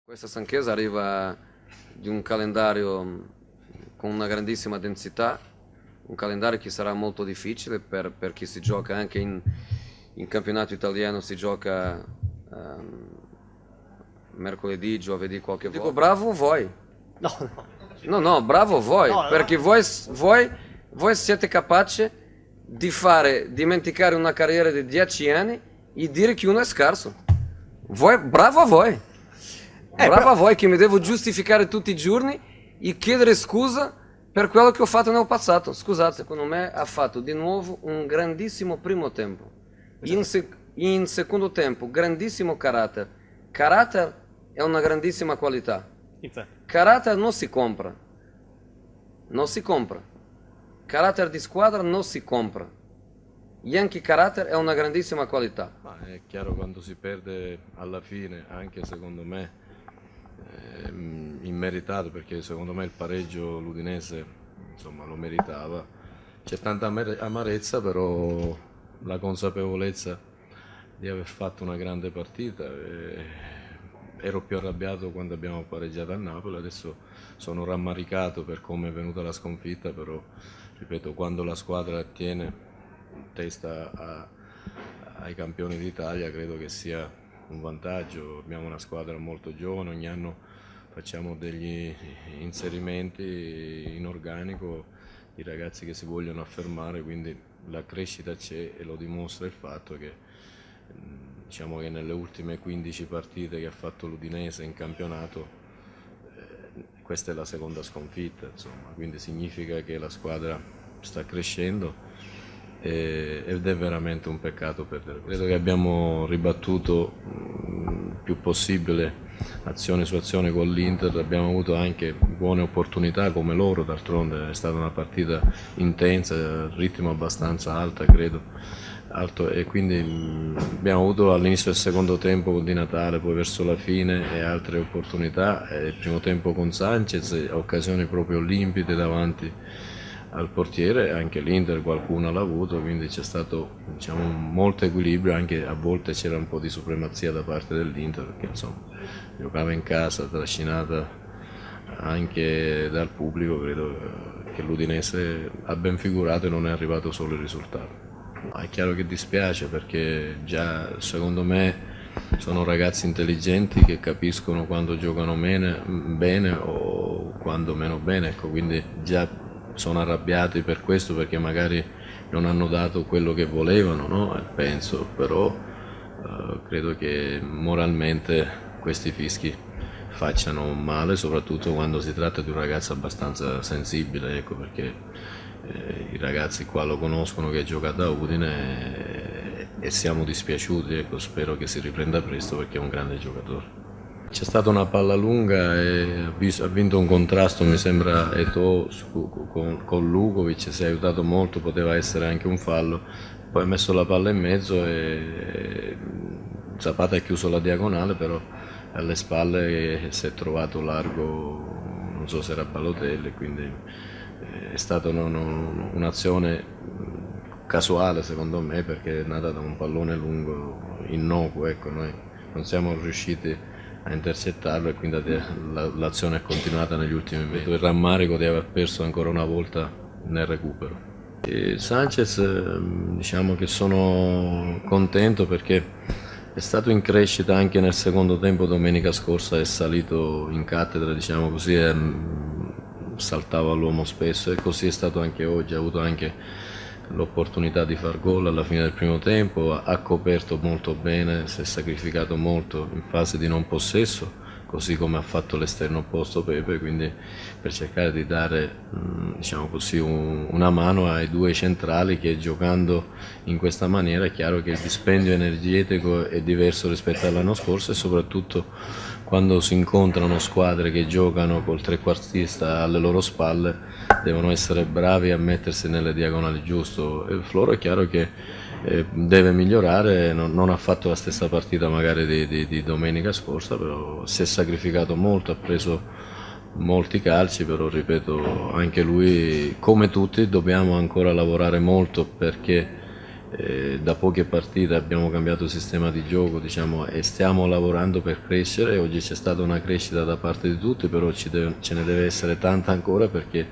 Questa Sanchesa arriva di un calendario con una grandissima densità, un calendario che sarà molto difficile per chi si gioca anche in campionato italiano, si gioca mercoledì, giovedì, qualche volta. Dico bravo voi. No, no. No, no, bravo voi, No, no. perché voi siete capaci di fare dimenticare una carriera di 10 anni e dire che uno è scarso. Bravo a voi. Bravo a voi che mi devo giustificare tutti i giorni e chiedere scusa per quello che ho fatto nel passato. Scusate, secondo me ha fatto di nuovo un grandissimo primo tempo. In secondo tempo, grandissimo carattere. Carattere è una grandissima qualità. Infatti. Carattere non si compra. Non si compra. Carattere di squadra non si compra. E anche carattere è una grandissima qualità. Ma è chiaro, quando si perde alla fine, anche secondo me immeritato, perché secondo me il pareggio l'Udinese insomma lo meritava. C'è tanta amarezza, però la consapevolezza di aver fatto una grande partita. Ero più arrabbiato quando abbiamo pareggiato a Napoli, adesso sono rammaricato per come è venuta la sconfitta, però ripeto, quando la squadra tiene testa ai campioni d'Italia credo che sia un vantaggio. Abbiamo una squadra molto giovane, ogni anno facciamo degli inserimenti in organico di ragazzi che si vogliono affermare, quindi la crescita c'è e lo dimostra il fatto che diciamo che nelle ultime 15 partite che ha fatto l'Udinese in campionato questa è la seconda sconfitta, insomma, quindi significa che la squadra sta crescendo ed è veramente un peccato perdere. Credo che abbiamo ribattuto più possibile azione su azione con l'Inter, abbiamo avuto anche buone opportunità come loro, d'altronde è stata una partita intensa, ritmo abbastanza alto, e quindi abbiamo avuto all'inizio del secondo tempo di Natale, poi verso la fine e altre opportunità, il primo tempo con Sanchez, occasioni proprio limpide davanti al portiere, anche l'Inter qualcuno l'ha avuto, quindi c'è stato diciamo, molto equilibrio, anche a volte c'era un po' di supremazia da parte dell'Inter, perché insomma giocava in casa, trascinata anche dal pubblico. Credo che l'Udinese ha ben figurato e non è arrivato solo il risultato. È chiaro che dispiace, perché già secondo me sono ragazzi intelligenti che capiscono quando giocano bene o quando meno bene, ecco, quindi già sono arrabbiati per questo, perché magari non hanno dato quello che volevano, no? Penso, però credo che moralmente questi fischi facciano male, soprattutto quando si tratta di un ragazzo abbastanza sensibile, ecco, perché i ragazzi qua lo conoscono che gioca da Udine e siamo dispiaciuti, ecco, spero che si riprenda presto perché è un grande giocatore. C'è stata una palla lunga e ha vinto un contrasto, mi sembra, Eto'o con Lukovic, si è aiutato molto, poteva essere anche un fallo, poi ha messo la palla in mezzo e Zapata ha chiuso la diagonale, però alle spalle si è trovato largo, non so se era Balotelli, quindi è stata un'azione casuale secondo me, perché è nata da un pallone lungo innocuo, ecco, noi non siamo riusciti a intercettarlo e quindi l'azione è continuata negli ultimi metri. Il rammarico di aver perso ancora una volta nel recupero. E Sanchez, diciamo che sono contento perché è stato in crescita anche nel secondo tempo. Domenica scorsa è salito in cattedra, diciamo così, e saltava all'uomo spesso, e così è stato anche oggi. Ha avuto anche l'opportunità di far gol alla fine del primo tempo, ha coperto molto bene, si è sacrificato molto in fase di non possesso, così come ha fatto l'esterno opposto Pepe, quindi per cercare di dare diciamo così, una mano ai due centrali che, giocando in questa maniera, è chiaro che il dispendio energetico è diverso rispetto all'anno scorso, e soprattutto quando si incontrano squadre che giocano col trequartista alle loro spalle devono essere bravi a mettersi nelle diagonali giusto. E Floro è chiaro che deve migliorare, non ha fatto la stessa partita magari di domenica scorsa, però si è sacrificato molto, ha preso molti calci, però ripeto, anche lui come tutti dobbiamo ancora lavorare molto perché Da poche partite abbiamo cambiato sistema di gioco, diciamo, e stiamo lavorando per crescere. Oggi c'è stata una crescita da parte di tutti, però ce ne deve essere tanta ancora, perché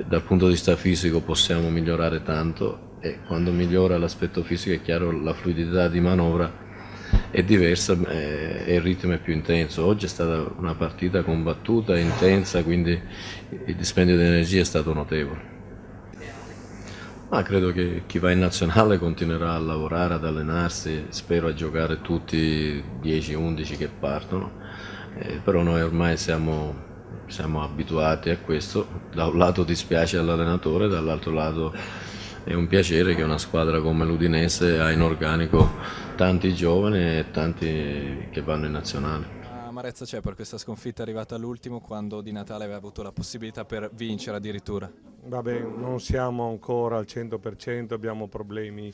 dal punto di vista fisico possiamo migliorare tanto, e quando migliora l'aspetto fisico è chiaro la fluidità di manovra è diversa e il ritmo è più intenso. Oggi è stata una partita combattuta, intensa, quindi il dispendio di energia è stato notevole. Ma credo che chi va in nazionale continuerà a lavorare, ad allenarsi, spero a giocare tutti 10-11 che partono, però noi ormai siamo abituati a questo. Da un lato dispiace all'allenatore, dall'altro lato è un piacere che una squadra come l'Udinese ha in organico tanti giovani e tanti che vanno in nazionale. Amarezza c'è per questa sconfitta arrivata all'ultimo, quando Di Natale aveva avuto la possibilità per vincere addirittura? Vabbè, non siamo ancora al 100%, abbiamo problemi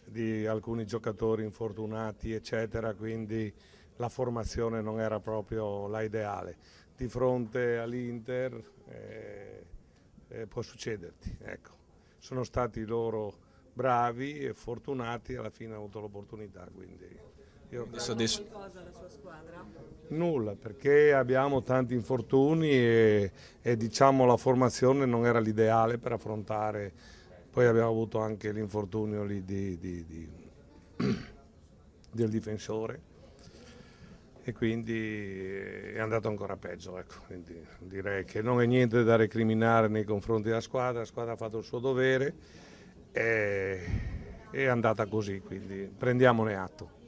di alcuni giocatori infortunati, eccetera, quindi la formazione non era proprio la ideale. Di fronte all'Inter può succederti, ecco. Sono stati loro bravi e fortunati, alla fine hanno avuto l'opportunità, quindi io nulla, perché abbiamo tanti infortuni e diciamo la formazione non era l'ideale per affrontare. Poi abbiamo avuto anche l'infortunio lì del difensore e quindi è andato ancora peggio, ecco. Quindi direi che non è niente da recriminare nei confronti della squadra ha fatto il suo dovere e è andata così, quindi prendiamone atto.